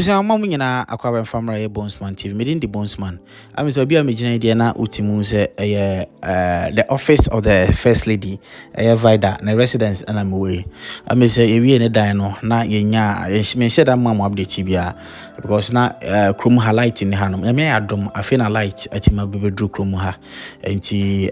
So mama nyina akwa famra ye Bonesman TV medin the Bonesman. I mean so bia me gina dia na utimu se the office of the first lady Vida na residence and I'm away. I mean say ewie ne dan no na yenya me said that mama update bia because na chrome highlight in hanom. Me adom afi na light atima bebedru chrome ha. Enti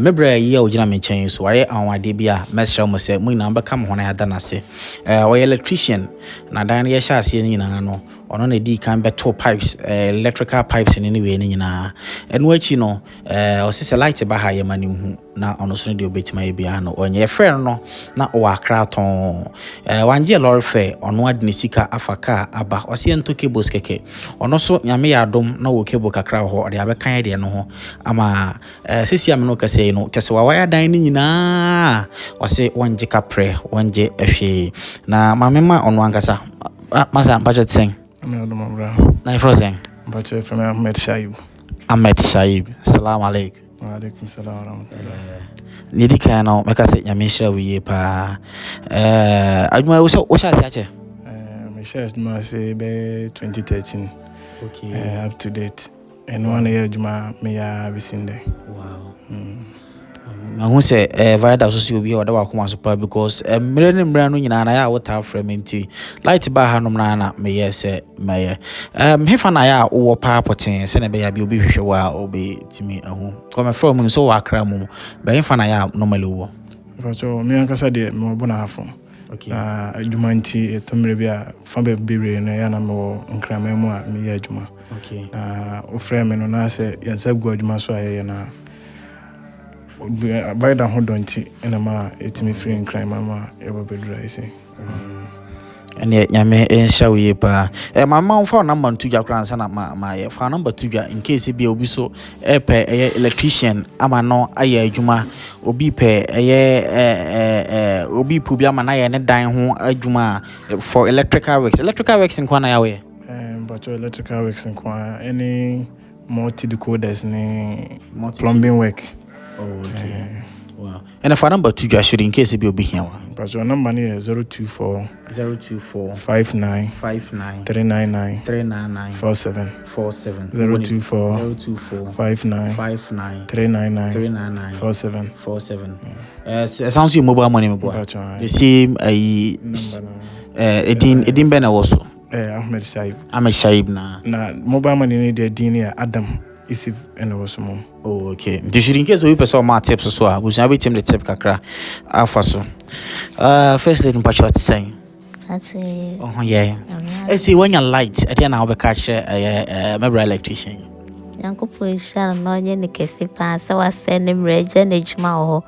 me bra ye ogina me chen so aye anwade bia mesra mo se mu na mbeka mo hona ya na se. We electrician na dan ye sha ase nyina no ono na di kan beto pipes electrical pipes in anyway ni nyina eno achi no o se light ba ha ye mani hu na ono so de obetima ye bia no onye friend no na o Accra ton wanje lorry fare ono adni sika afaka aba o se ento cables keke ono so nyame ya dom na wo cable kakra ho de abekan de no ho ama sesi am no kase no kase wa wire dan ni nyina o se wanje kapre wanje ehwe na mamema ono ankasa masa budget thing. Na ifrozen. But from Ahmed Shaib. Salam alaikum. Wa alaikum salam wa rahmatullah. Nidi kana meka se nyame hira wiye pa. Aduma wo sha ache. My share is say be 2013. Okay. Up to date. And 1 year juma me ya bisinde. Wow. I who say Vida so obi o da wa koma so pa because mre no nyina na ya water fragmenti light ba hanom na me yes me hefa na ya wo pa poten se na be ya bi obi hwehwe wa obi timi ahu come from so wa Accra mu be hefa na ya normally wo so me ankasa de me obo na afo. Okay. Adwuma nti etomre bia fa be bebre na ya na me wo nkrama mu a me ya adwuma. Okay. O frame me no na se yansa gu adwuma so aye na by the whole don't and it's me free and crime mama ever be dry say and yet nyame ensha we pa my mom for number 2 jakran sana my for number 2 in case be obi so pe electrician ama no aye adwuma obi pe obi pu bi ama na ye ne dan ho adwuma for electrical works in kwana ya we but electrical works in kwana any multi decoders ni plumbing work. Oh, okay. Wow. And if our number 2 just should in case it be obi here. But your number is 024 59 399 47 024 59 399 47. It sounds your mobile money boy. The same edin bena also. Ahmed Shaib na mobile money ni de din Adam Isif and also mom. Oh, okay. Do you in case we person my tips so we shall be team the tip kakra alpha so. First thing but what saying. That's it. Oh yeah. I see when you light at the end I'll be catch maybe electrician. Yanko puisha no nye ni kesi pa se wa send mreje ne juma ho.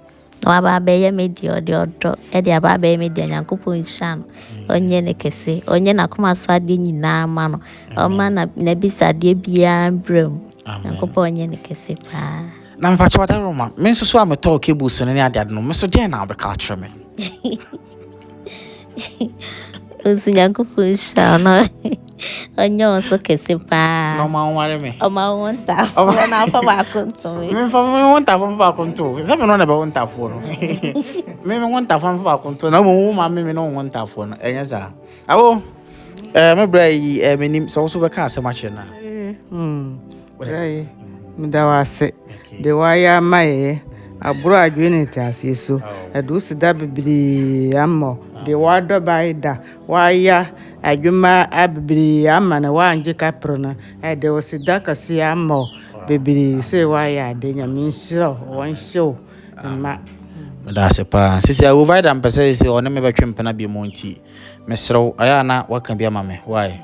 No aba be ye media de odo. E de aba be media yanko puisha no. Onye ne kesi. Onye na kuma so ade nyina ma no. O ma na bisa de bia brem. Yanko onye ne kesi pa. Na me patwa da Roma. Me so am talk cables ne ade no. Me so dey na be catch me. Yanko puisha no. Onyo so kesi pa. No ma ware me. O ma wonta. O na fa ba konto me. Me fa me wonta fa konto. Ka me no na be wonta fo no. Me wonta fa konto. Na mo ma me no wonta fo no. Enya sa. Awo me bra yi me nim so be ka asema che na. Right. Mdawase. The wire my abro adwene tiase so. Edu sida bibiri ammo. The wado by da. Wire adwuma abibiri amma na wanje kapro na. De osida kasi ammo. Bibiri say wire de nyame show one show. Ma That's pa. Sisi I will Vida mpese say one me betwe mpena bi mo nti. Mesrew aya na waka bi ama me. Why?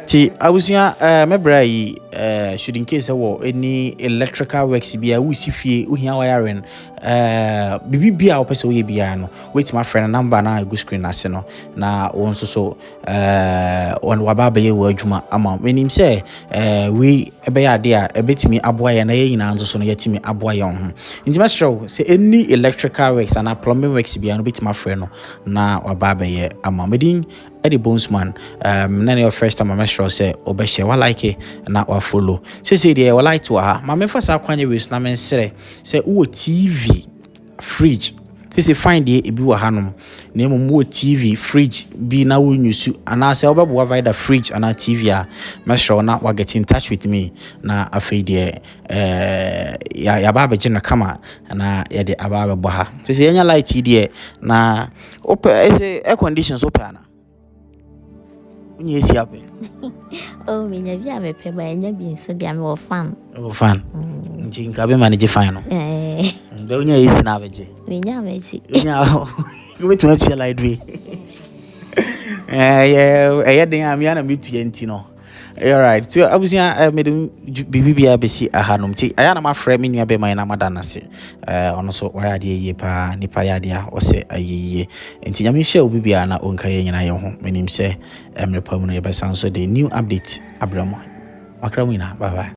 Ti abusia me bra yi should in case wo any electrical works bia wo si fie wo hia wiring bibi bia wo pese wo ye bia no wait my friend number na go screen ase no na won so on waba be ye wo adwuma ama menim say we ebe ya de a ebetimi aboa ye na ye nyina nso so no yetimi aboa ye ho nti ma show say any electrical works and plumbing works bia no betima friend no na waba be ye ama medin Eddie Bonesman, none your first time I sure say obeshe wa like na wa follow. Say there wa like to her. My first akwanye we na men say TV, fridge, This is fine day ebi wa hanom na mo TV fridge bi na wo nyusu ana se obebo Vida fridge ana TV a mesho na wa get in touch with me na afei de ya baba gina kama na ya de ababa bo ha so se enya light de na open air conditions open na unye esi ape oh me nya bia me pe ba nya bi nso bia me wo fan nti nka be manage fan no be unye esi na abeje me nya meji nya we to ati light we den am ya na metu enti no all right so abusia me bibia be si ahanom ti aya na ma frɛ me nua be man na madana se ono so waya de ye pa nipa ya de a o se ayiye enti nyame hye obibia na onka ye nyina ye ho menim se emre pamu no ye be sanso de new update abramo akra mu ina bye bye.